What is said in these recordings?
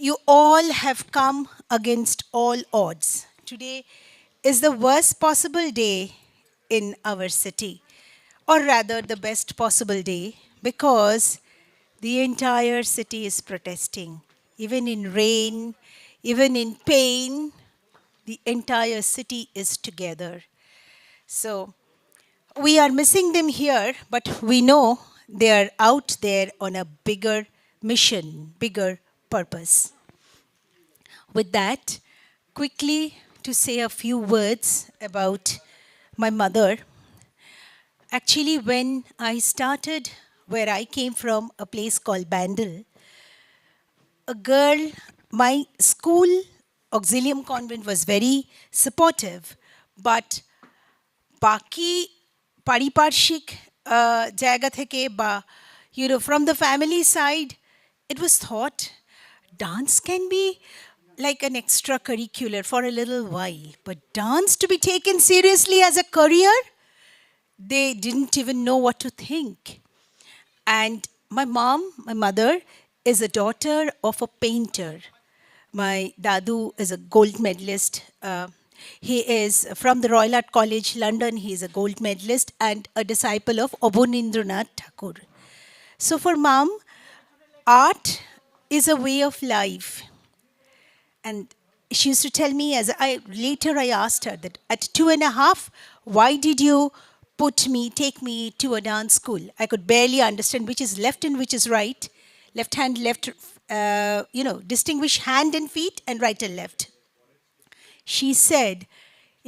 You all have come against all odds. Today is the worst possible day in our city, or rather, the best possible day, because the entire city is protesting. Even in rain, even in pain, the entire city is together. So, we are missing them here, but we know they are out there on a bigger mission, bigger purpose. With that, quickly to say a few words about my mother. Actually, when I started where I came from, a place called Bandel, a girl, my school auxilium convent was very supportive, but বাকি পারিপার্শ্বিক জায়গা থেকে বা from the family side, it was thought dance can be like an extracurricular for a little while, but dance to be taken seriously as a career, they didn't even know what to think. And my mother, is a daughter of a painter. My dadu is a gold medalist. He is from the Royal Art College, London. He is a gold medalist and a disciple of Obonendranath Thakur. So for mom, art is a way of life. And she used to tell me, later I asked her that at 2.5, why did you take me to a dance school? I could barely understand which is left and which is right. Left hand, left, distinguish hand and feet, and right and left. She said,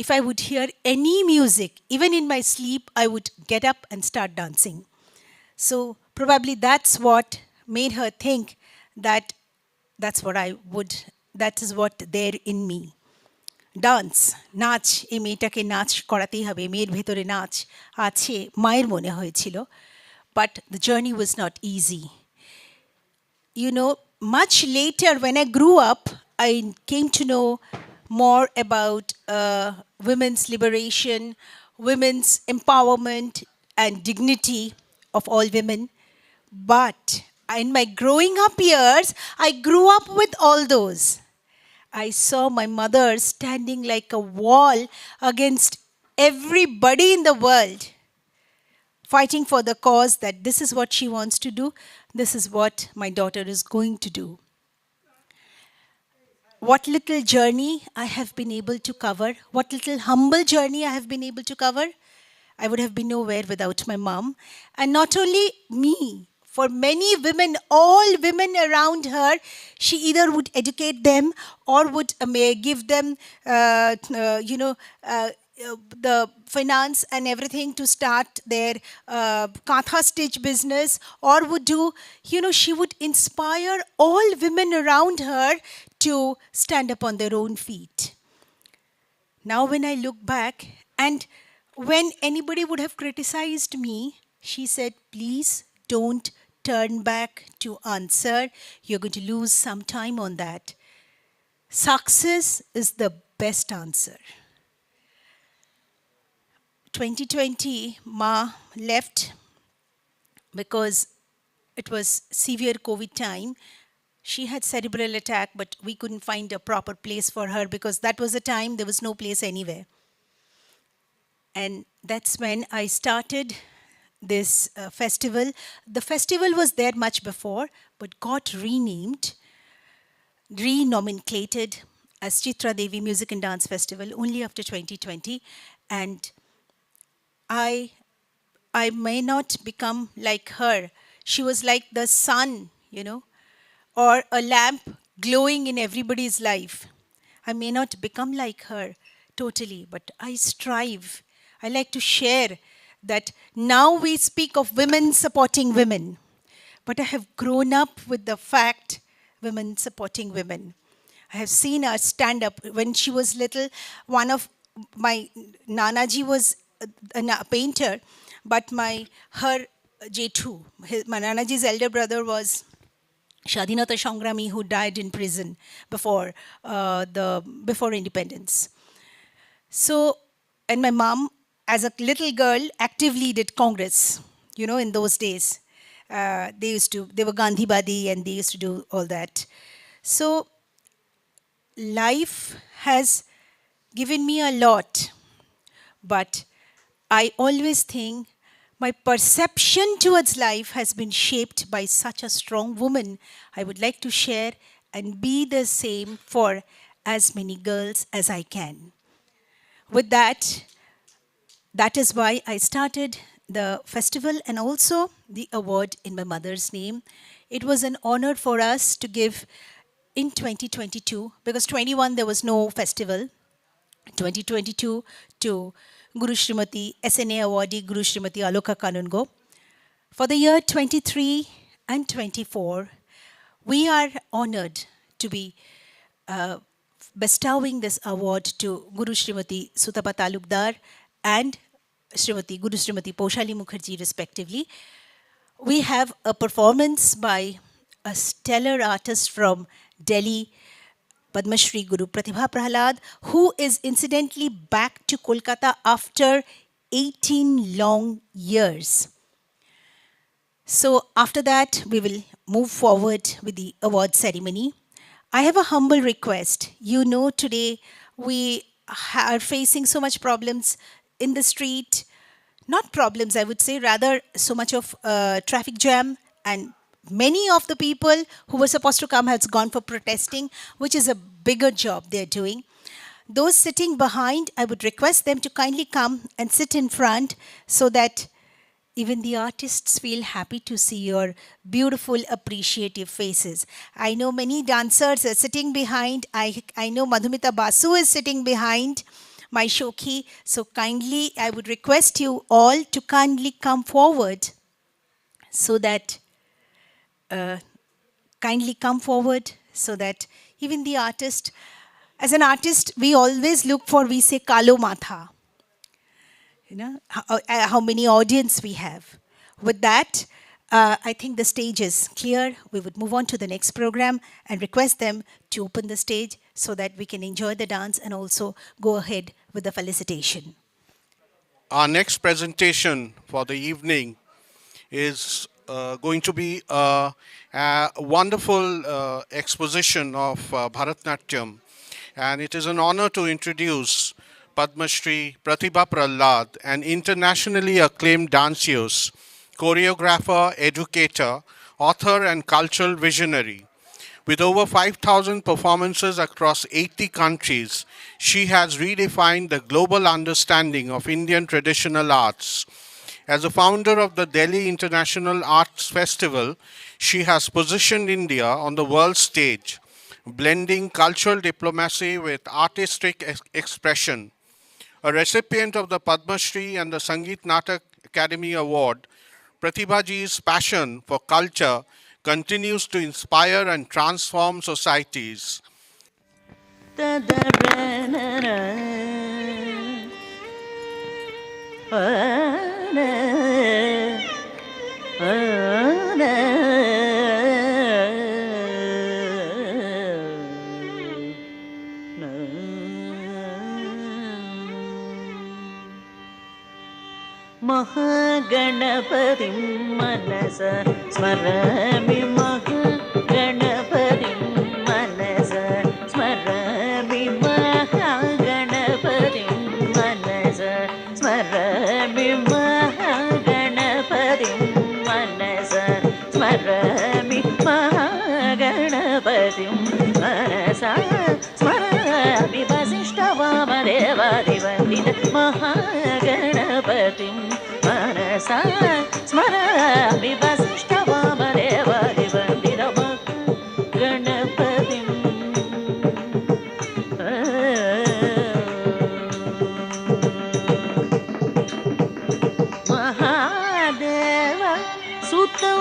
if I would hear any music, even in my sleep, I would get up and start dancing. So probably that's what made her think that that is what there in me. Dance নাচ, এই মেয়েটাকে নাচ করাতেই হবে, মেয়ের ভেতরে নাচ আছে, মায়ের মনে হয়েছিল। But the journey was not easy. Much later when I grew up, I came to know more about women's liberation, women's empowerment and dignity of all women. But in my growing up years, I grew up with all those. I saw my mother standing like a wall against everybody in the world, fighting for the cause that this is what she wants to do, this is what my daughter is going to do. What little journey I have been able to cover, what little humble journey I have been able to cover, I would have been nowhere without my mom. And not only me, for many women, all women around her, she either would educate them or would give them, the finance and everything to start their katha stitch business, or would do, she would inspire all women around her to stand up on their own feet. Now when I look back, and when anybody would have criticized me, she said, please don't turn back to answer. You're going to lose some time on that. Success is the best answer. 2020, Ma left because it was severe COVID time. She had cerebral attack, but we couldn't find a proper place for her because that was a time there was no place anywhere. And that's when I started this festival. The festival was there much before, but got renomenclated as Chitra Devi Music and Dance Festival only after 2020. And I may not become like her. She was like the sun, or a lamp glowing in everybody's life. I may not become like her totally, but I strive. I like to share that now we speak of women supporting women, but I have grown up with the fact women supporting women. I have seen her stand up. When she was little, one of my Nanaji was a painter, but her Jethu, my Nanaji's elder brother, was Shadinata Shangrami, who died in prison before independence. So, and my mom, as a little girl, actively did Congress, in those days. They were Gandhi Badi and they used to do all that. So, life has given me a lot, but I always think my perception towards life has been shaped by such a strong woman. I would like to share and be the same for as many girls as I can. With that, that is why I started the festival and also the award in my mother's name. It was an honor for us to give in 2022 because 21 there was no festival. 2022 to Guru Srimati SNA awardee Guru Srimati Aloka Kanungo. For the year 23 and 24, we are honored to be uh, bestowing this award to Guru Srimati Sutapa Talukdar and Guru Srimati Poshali Mukherjee respectively. We have a performance by a stellar artist from Delhi, Padmashree Guru Prathibha Prahlad, who is incidentally back to Kolkata after 18 long years. So, after that, we will move forward with the award ceremony. I have a humble request. You know, today we are facing so much problems in the street. Not problems, I would say, rather, so much of traffic jam, and many of the people who were supposed to come has gone for protesting, which is a bigger job they're doing. Those sitting behind, I would request them to kindly come and sit in front so that even the artists feel happy to see your beautiful, appreciative faces. I know many dancers are sitting behind. I know Madhumita Basu is sitting behind my Shokhi. So kindly, I would request you all to kindly come forward so that, kindly come forward so that even the artist, as an artist, we always look for, we say, Kalo Matha. You know, how many audience we have. With that, I think the stage is clear. We would move on to the next program and request them to open the stage so that we can enjoy the dance and also go ahead with the felicitation. Our next presentation for the evening is going to be a wonderful exposition of Bharatnatyam. And it is an honor to introduce Padmashree Prathibha Prahlad, an internationally acclaimed danseuse, choreographer, educator, author, and cultural visionary. With over 5,000 performances across 80 countries, she has redefined the global understanding of Indian traditional arts. As a founder of the Delhi International Arts Festival, she has positioned India on the world stage, blending cultural diplomacy with artistic expression. A recipient of the Padma Shri and the Sangeet Natak Academy Award, Pratibhaji's passion for culture continues to inspire and transform societies. Mahaganapatim manasa smarami Mahaganapatim manasa smarami Mahaganapatim manasa smarami Mahaganapatim manasa smarami Mahaganapatim manasa smarami Vasishtavamdeva Divandita Mahaganapatim Manasa Smarami Vasishtavamdeva Divandita Mahaganapatim Mahadeva Sutam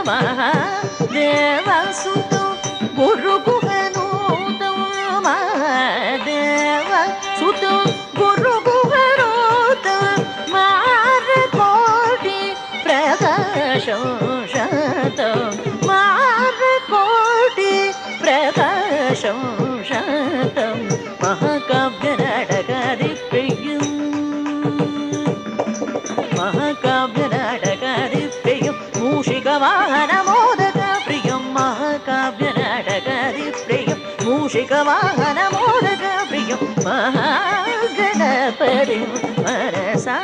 Mahadeva Sutam Guru Guhanudam Mahadeva Sutam Guru Guhanudam महाकाव्यनाटकादिप्रियं मूषिकवाहनमोदकप्रियं महाकाव्यनाटकादिप्रियं मूषिकवाहनमोदकप्रियं महागणपतिं मनसा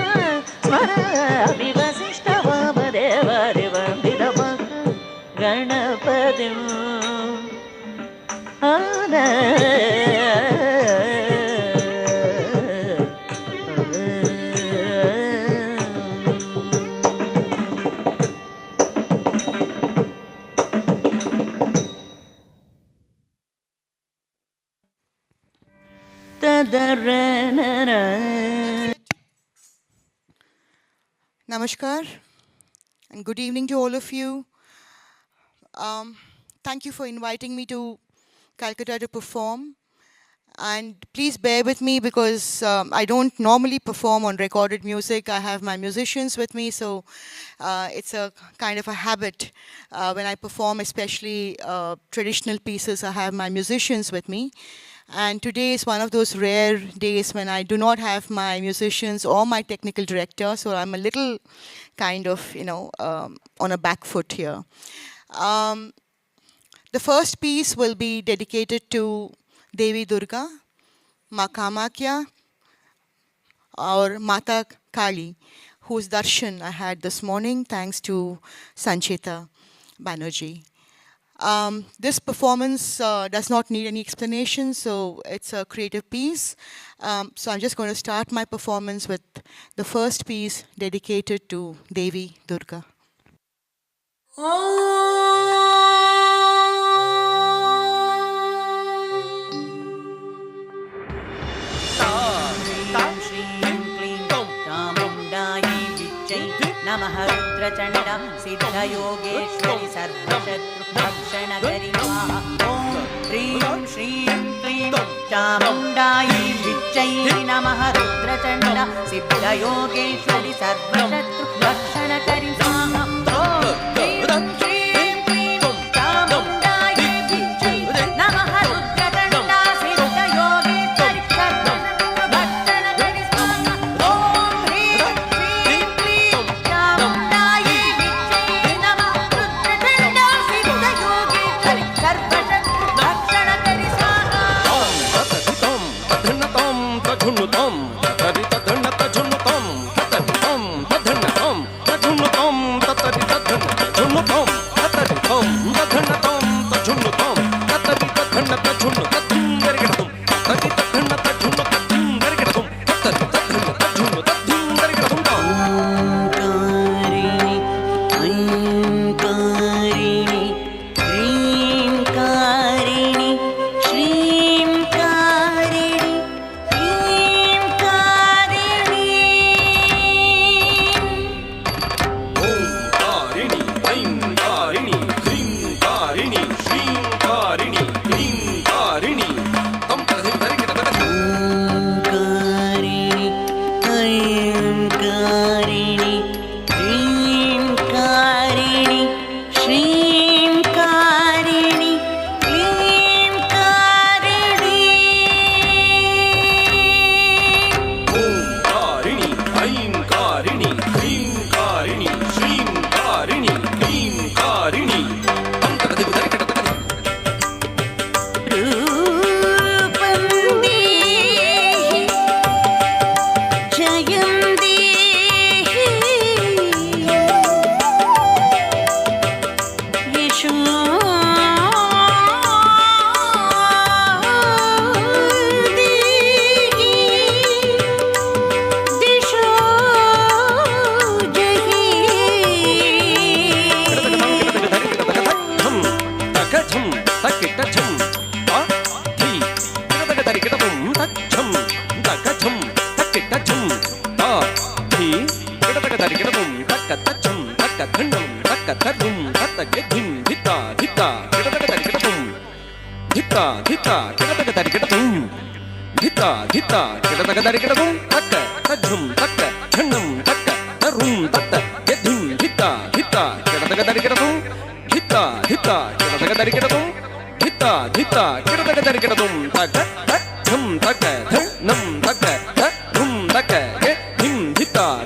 स्मरामि वसिष्ठवामदेवादिवन्दितमः गणपतिम् Namaskar and good evening to all of you. Thank you for inviting me to Calcutta to perform. And please bear with me because I don't normally perform on recorded music. I have my musicians with me, so it's a kind of a habit. When I perform, especially traditional pieces, I have my musicians with me. And today is one of those rare days when I do not have my musicians or my technical director, so I'm a little kind of, on a back foot here. The first piece will be dedicated to Devi Durga, Ma Kamakya, or Mata Kali, whose darshan I had this morning thanks to Sanchita Banerjee. This performance does not need any explanation, so it's a creative piece. So I'm just going to start my performance with the first piece dedicated to Devi Durga. नमः रुद्रचण्डं सिद्धयोगेश्वरि सर्वशत्रुभक्षणकरि स्वाहा ॐ ह्रीं श्रीं क्लीं चामुण्डायै विच्चै नमः रुद्रचण्ड सिद्धयोगेश्वरि सर्वशत्रुभक्षणकरि स्वाहा ॐ ह्रीं श्रीं क्लीं चामुण्डायै विच्चै नमः रुद्रचण्ड सिद्धयोगेश्वरि सर्वशत्रुभक्षणकरि स्वाहा ॐ ह्रीं श्रीं क्लीं चामुण्डायै विच्चै नमः रुद्रचण्ड सिद्धयोगेश्वरि सर्वशत्रुभक्षणकरि स्वाहा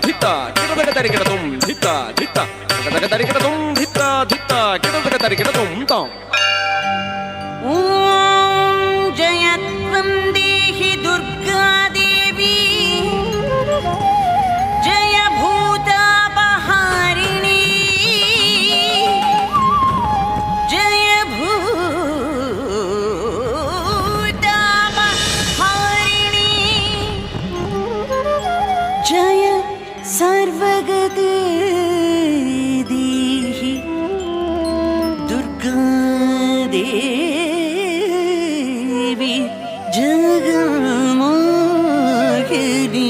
ಧಿತ್ತ ಕಿಡದಗ ತರಿಗಿಡ ತುಂ ಧಿತ್ತ ಧಿತ್ತ ತಗದಗ ತರಿಗಿಡ ತುಂ ಧಿತ್ತ ಧಿತ್ತ ಕಿಡದಗ ತರಿಗಿಡ ತುಂ ತಾಂ ॐ जयत्वं देहि दुर्गा देवी जय भूतापहारिणी जय भूतापहारिणी जय सर्वगते देहि दुर्गा देवी जगन्मोहिनी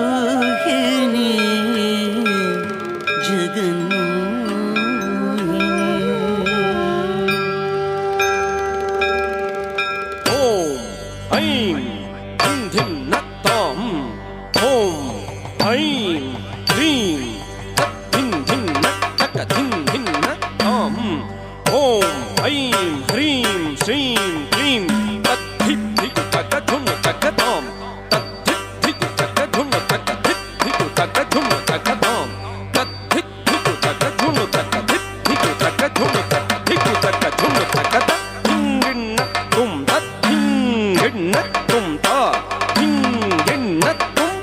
जगन्मोहिनी जगन्मोहिनी ಓಂ ಐಂ ಅಂಧಿಂ ನತ್ತಾಂ ಓಂ ಐಂ ಹ್ರೀಂ ತದ್ಧಿಂ ಧಿಂ ನತ್ತಕ ಧಿಂ ಧಿಂ ನತ್ತಾಂ ಓಂ ಐಂ ಹ್ರೀಂ ಶ್ರೀಂ ಕ್ಲೀಂ ತದ್ಧಿಂ ಧಿಗು ತಕ ಧುಂ ತಕ ತಾಂ ತದ್ಧಿಂ ಧಿಗು ತಕ ಧುಂ ತಕ ಧಿಗು ತಕ ಧುಂ ತಕ ತಾಂ ತದ್ಧಿಂ ಧಿಗು ತಕ ಧುಂ ತಕ ಧಿಗು ತಕ ಧುಂ ತಕ ಧಿಗು ತಕ ಧುಂ ತಕ ಧಿಂಗಿಣ್ಣ ತುಂ ತದ್ಧಿಂಗಿಣ್ಣ ತುಂ ತಾ ಧಿಂಗಿಣ್ಣ ತುಂ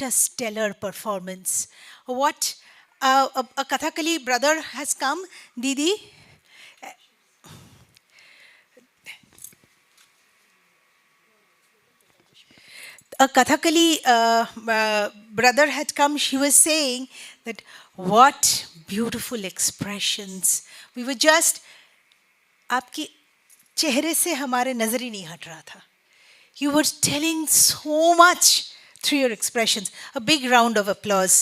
A stellar performance. What a Kathakali brother has come, Didi. A Kathakali brother had come. She was saying that what beautiful expressions. We were just आपकी चेहरे से हमारे नजर ही नहीं हट रहा था. You were telling so much through your expressions. A big round of applause.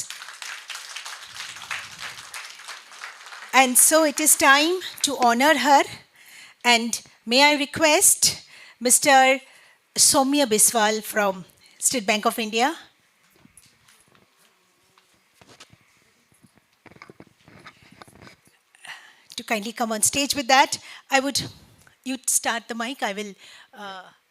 And so it is time to honor her. And may I request Mr. Soumya Biswal from State Bank of India. To kindly come on stage with that. You start the mic, I will...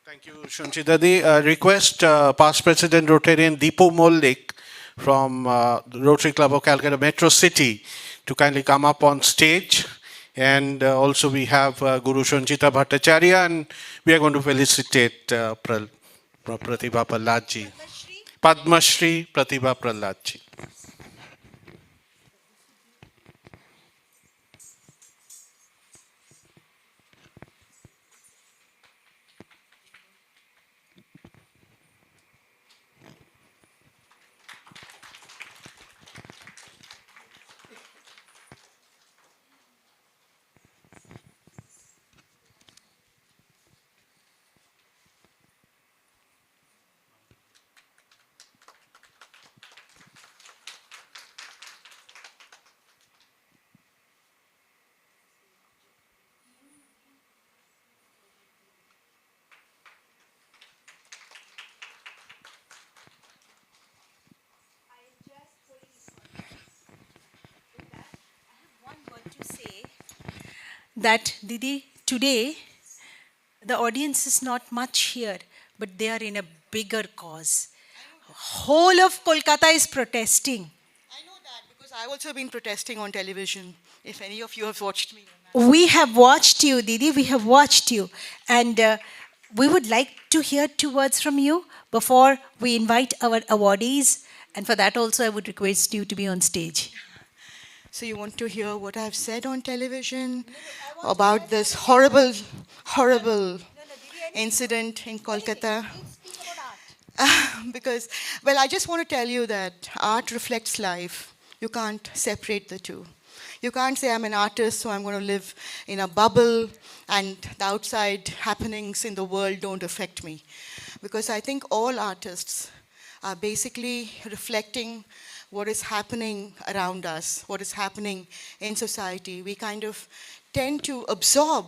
Thank you, Sanchita Devi. Request past President Rotarian Deepu Mollik from the Rotary Club of Calcutta Metro City to kindly come up on stage. And also we have Guru Sanchita Bhattacharya, and we are going to felicitate Prathibha Prahladji. Padmashree Prathibha Prahladji. that, Didi, today the audience is not much here, but they are in a bigger cause. Whole of Kolkata is protesting. I know that because I've also been protesting on television, if any of you have watched me. We have watched you, Didi. We have watched you. And we would like to hear two words from you before we invite our awardees. And for that also, I would request you to be on stage. So you want to hear what I've said on television about this horrible, horrible incident in Kolkata? Because, well, I just want to tell you that art reflects life. You can't separate the two. You can't say I'm an artist, so I'm going to live in a bubble and the outside happenings in the world don't affect me. Because I think all artists are basically reflecting what is happening around us, what is happening in society. We kind of tend to absorb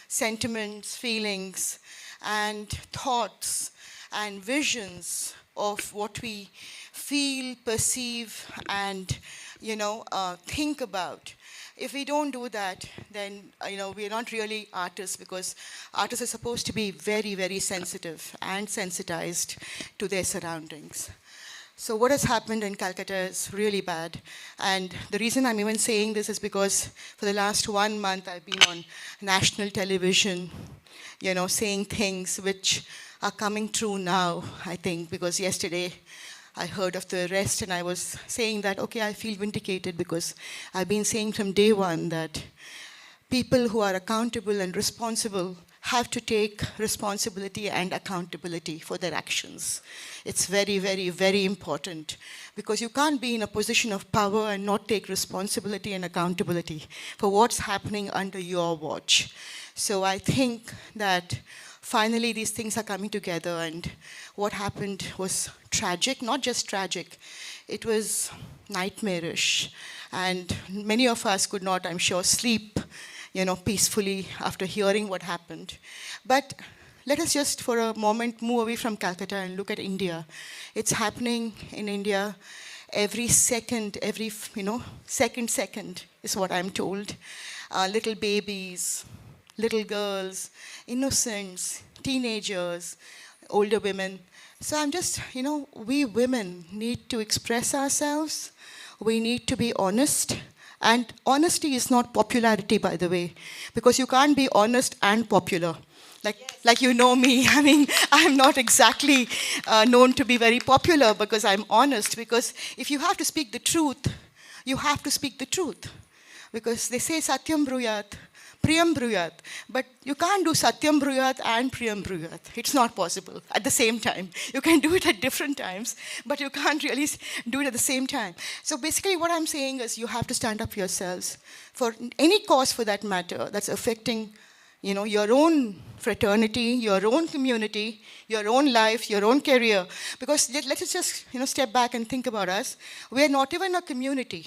sentiments, feelings, and thoughts and visions of what we feel, perceive, and think about. If we don't do that, then we're not really artists, because artists are supposed to be very, very sensitive and sensitized to their surroundings. So what has happened in Calcutta is really bad. And the reason I'm even saying this is because for the last 1 month, I've been on national television, saying things which are coming true now, I think, because yesterday I heard of the arrest and I was saying that, okay, I feel vindicated because I've been saying from day one that people who are accountable and responsible have to take responsibility and accountability for their actions. It's very, very, very important, because you can't be in a position of power and not take responsibility and accountability for what's happening under your watch. So I think that finally these things are coming together, and what happened was tragic, not just tragic, it was nightmarish. And many of us could not, I'm sure, sleep peacefully after hearing what happened. But let us just for a moment move away from Calcutta and look at India. It's happening in India every second, second is what I'm told. Little babies, little girls, innocents, teenagers, older women. So I'm just, we women need to express ourselves. We need to be honest. And honesty is not popularity, by the way, because you can't be honest and popular. Like you know me, I mean, I'm not exactly known to be very popular because I'm honest. Because if you have to speak the truth, you have to speak the truth. Because they say Satyam Bruyat, Priyam Bruyat. But you can't do Satyam Bruyat and Priyam Bruyat. It's not possible at the same time. You can do it at different times, but you can't really do it at the same time. So basically what I'm saying is you have to stand up for yourselves for any cause for that matter that's affecting your own fraternity, your own community, your own life, your own career. Because let's just step back and think about us. We are not even a community.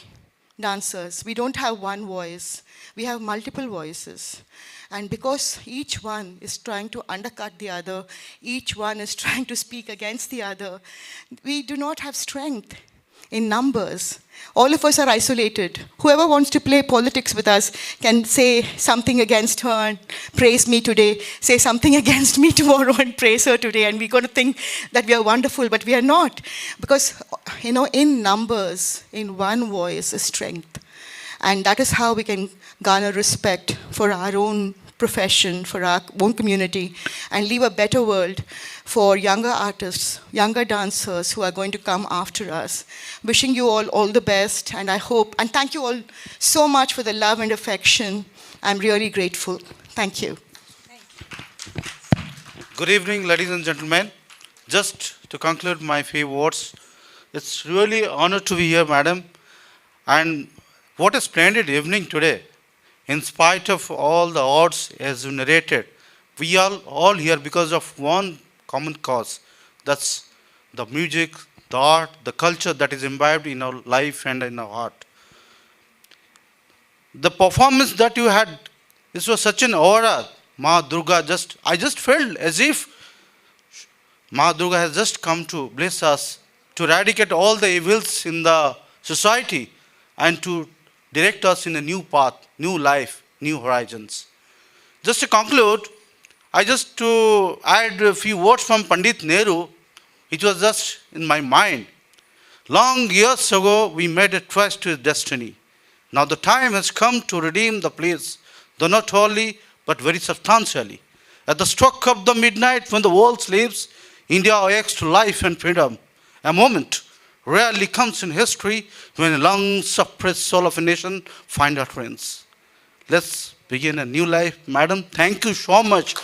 Dancers, we don't have one voice, we have multiple voices. And because each one is trying to undercut the other, each one is trying to speak against the other, we do not have strength in numbers. All of us are isolated. Whoever wants to play politics with us can say something against her and praise me today, say something against me tomorrow and praise her today, and we're going to think that we are wonderful, but we are not. Because, in numbers, in one voice is strength. And that is how we can garner respect for our own profession, for our own community, and leave a better world for younger artists, younger dancers who are going to come after us. Wishing you all the best, and I hope, and thank you all so much for the love and affection. I'm really grateful. Thank you. Good evening, ladies and gentlemen. Just to conclude my few words, it's really an honor to be here, madam. And what a splendid evening today. In spite of all the odds as you narrated, we are all here because of one common cause. That's the music, the art, the culture that is imbibed in our life and in our heart. The performance that you had, this was such an aura. Ma Durga I just felt as if Ma Durga has just come to bless us, to eradicate all the evils in the society and to direct us in a new path, new life. new horizons. Just to conclude, I just to add a few words from Pandit Nehru, which was just in my mind. Long years ago, we made a trust to his destiny. Now the time has come to redeem the place, though not wholly, but very substantially. At the stroke of the midnight, when the world sleeps, India awakes to life and freedom. A moment rarely comes in history when a long suppressed soul of a nation finds utterance. Let's begin a new life. Madam, thank you so much.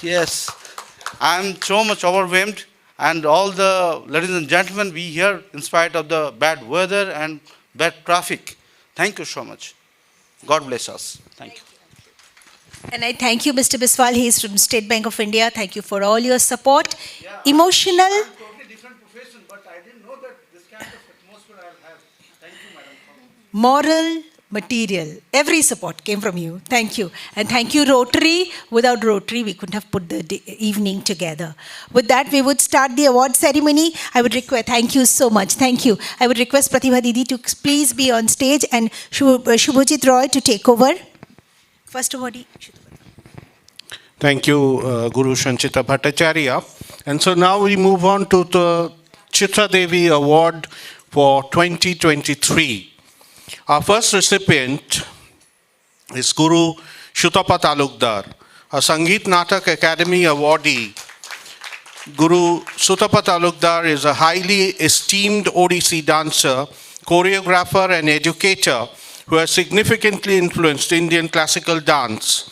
Yes, I'm so much overwhelmed. And all the ladies and gentlemen, we here in spite of the bad weather and bad traffic. Thank you so much. God bless us. Thank you. And I thank you, Mr. Biswal. He is from State Bank of India. Thank you for all your support. Emotional. I'm totally different profession, but I didn't know that this kind of atmosphere I'll have. Thank you, madam. Moral, material, every support came from you. Thank you. And thank you, Rotary. Without Rotary, we couldn't have put the evening together. With that, we would start the award ceremony. I would request, thank you so much. Thank you. I would request Prathibha Didi to please be on stage and Shubhajit Roy to take over. First awardee. Thank you, Guru Sanchita Bhattacharya. And so now we move on to the Chitra Devi Award for 2023. Our first recipient is Guru Shutapa Talukdar, a Sangeet Natak Academy awardee. Guru Shutapa Talukdar is a highly esteemed Odissi dancer, choreographer and educator who has significantly influenced Indian classical dance.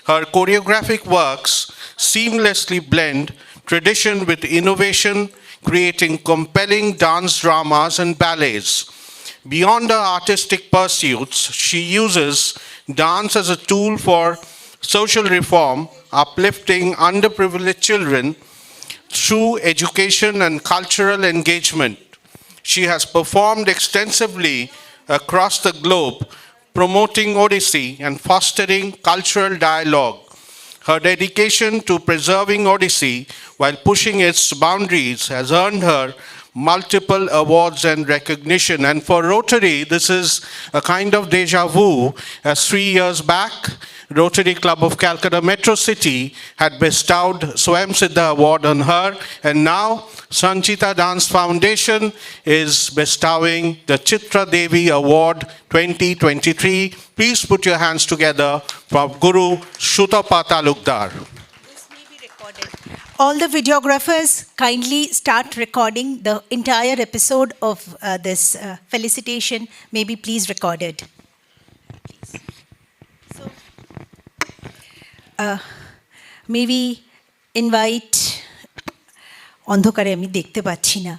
Her choreographic works seamlessly blend tradition with innovation, creating compelling dance dramas and ballets. Beyond her artistic pursuits, she uses dance as a tool for social reform, uplifting underprivileged children through education and cultural engagement. She has performed extensively across the globe, promoting Odissi and fostering cultural dialogue. Her dedication to preserving Odissi while pushing its boundaries has earned her multiple awards and recognition. And for Rotary, this is a kind of deja vu, as 3 years back, Rotary Club of Calcutta Metro City had bestowed Swayam Siddha Award on her, and now Sanchita Dance Foundation is bestowing the Chitra Devi Award 2023. Please put your hands together for Guru Shutapa Talukdar. This may be recorded. All the videographers kindly start recording the entire episode of this felicitation. May be please recorded. Please. So, may we invite অন্ধকারে আমি দেখতে পাচ্ছি না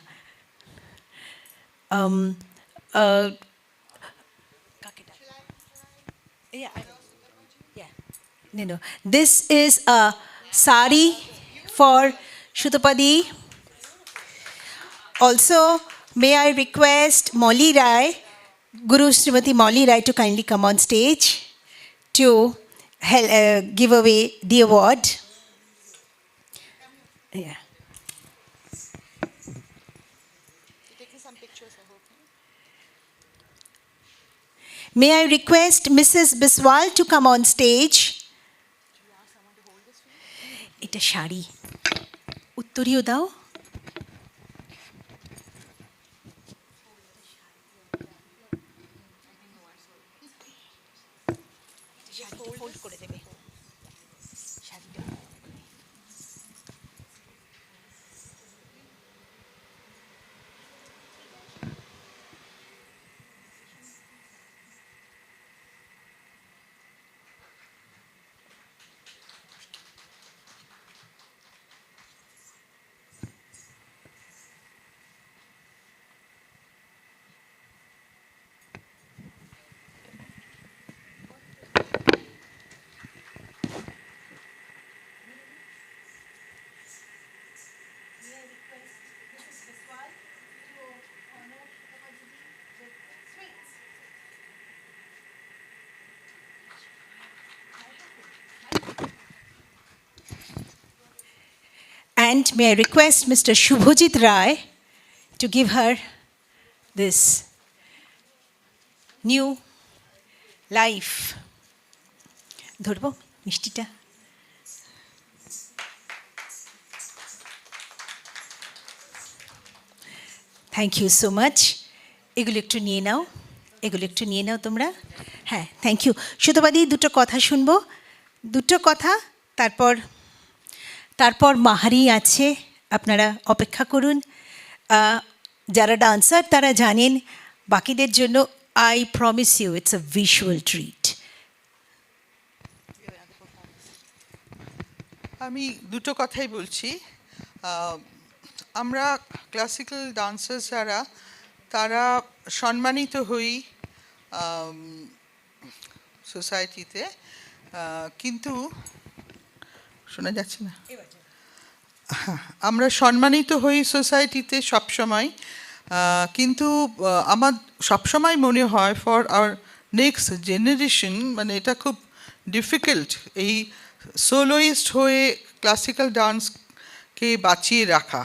no. This is a sari for Shutapadi. Also, may I request Molly Rai, Guru Srimati Molly Rai, to kindly come on stage to give away the award. Yeah. May I request Mrs. Biswal to come on stage? It's a shari. Utturiyo dao. Hold kore debe. And may I request Mr. Shubhajit Rai to give her this new life ধরবো মিষ্টিটা। Thank you so much. এগুলো একটু নিয়ে নাও, এগুলো একটু নিয়ে নাও তোমরা। হ্যাঁ, থ্যাংক ইউ। সুতোবাদি দুটো কথা শুনবো, দুটো কথা, তারপর তারপর মাহারি আছে, আপনারা অপেক্ষা করুন। যারা ডান্সার তারা জানেন, বাকিদের জন্য I promise you it's a visual treat. আমি দুটো কথাই বলছি। আমরা ক্লাসিক্যাল ডান্সার্স যারা, তারা সম্মানিত হই সোসাইটিতে, কিন্তু শোনা যাচ্ছে না, আমরা সম্মানিত হই সোসাইটিতে সবসময়, কিন্তু আমার সবসময় মনে হয় ফর আওয়ার নেক্সট জেনারেশন, মানে এটা খুব ডিফিকাল্ট এই সোলোইস্ট হয়ে ক্লাসিক্যাল ডান্সকে বাঁচিয়ে রাখা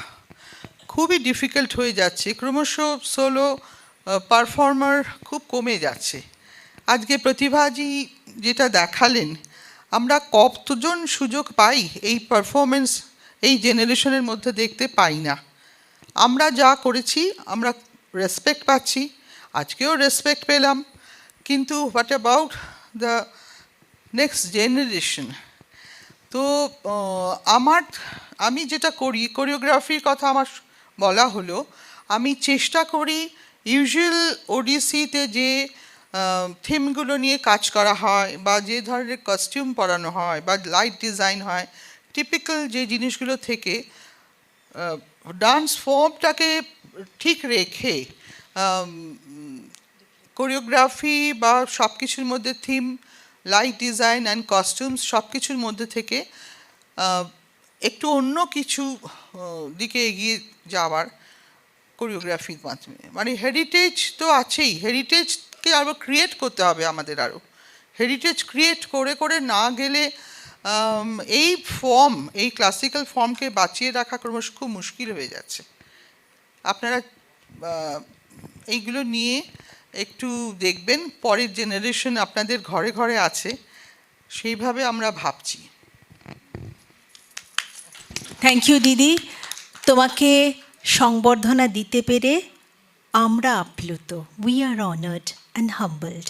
খুবই ডিফিকাল্ট হয়ে যাচ্ছে। ক্রমশ সোলো পারফর্মার খুব কমে যাচ্ছে। আজকে প্রতিভাজি যেটা দেখালেন, আমরা কতজন সুযোগ পাই এই পারফরমেন্স এই জেনারেশনের মধ্যে দেখতে পাই না। আমরা যা করেছি আমরা রেসপেক্ট পাচ্ছি, আজকেও রেসপেক্ট পেলাম, কিন্তু what about the next generation? তো আমি যেটা করি, কোরিওগ্রাফির কথা আমার বলা হলো, আমি চেষ্টা করি ইউজুয়াল ওডিসিতে যে থিমগুলো নিয়ে কাজ করা হয় বা যে ধরনের কস্টিউম পরানো হয় বা লাইট ডিজাইন হয়, টিপিক্যাল যে জিনিসগুলো থেকে ডান্স ফর্মটাকে ঠিক রেখে কোরিওগ্রাফি বা সব কিছুর মধ্যে theme, light design and costumes সব কিছুর মধ্যে থেকে একটু অন্য কিছু দিকে এগিয়ে যাওয়ার কোরিওগ্রাফির মাধ্যমে। মানে হেরিটেজ তো আছেই, হেরিটেজকে আরও ক্রিয়েট করতে হবে আমাদের, আরও হেরিটেজ ক্রিয়েট করে করে না গেলে এই ফর্ম, এই ক্লাসিক্যাল ফর্মকে বাঁচিয়ে রাখা ক্রমশ খুব মুশকিল হয়ে যাচ্ছে। আপনারা এইগুলো নিয়ে একটু দেখবেন, পরের জেনারেশন আপনাদের ঘরে ঘরে আছে, সেইভাবে আমরা ভাবছি। থ্যাংক ইউ দিদি, তোমাকে সংবর্ধনা দিতে পেরে আমরা আপ্লুত। We are honoured and humbled.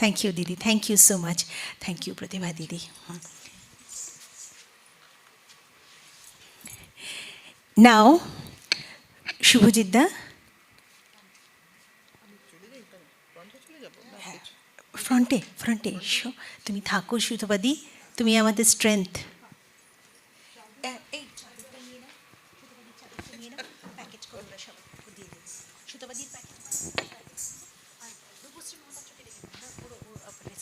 Thank you didi, thank you so much. Thank you Pratibha didi. Now Subhajit দা, ফ্রন্টে ফ্রন্টে এসো, তুমি থাকো সুতোবাদি, তুমি আমাদের স্ট্রেংথ।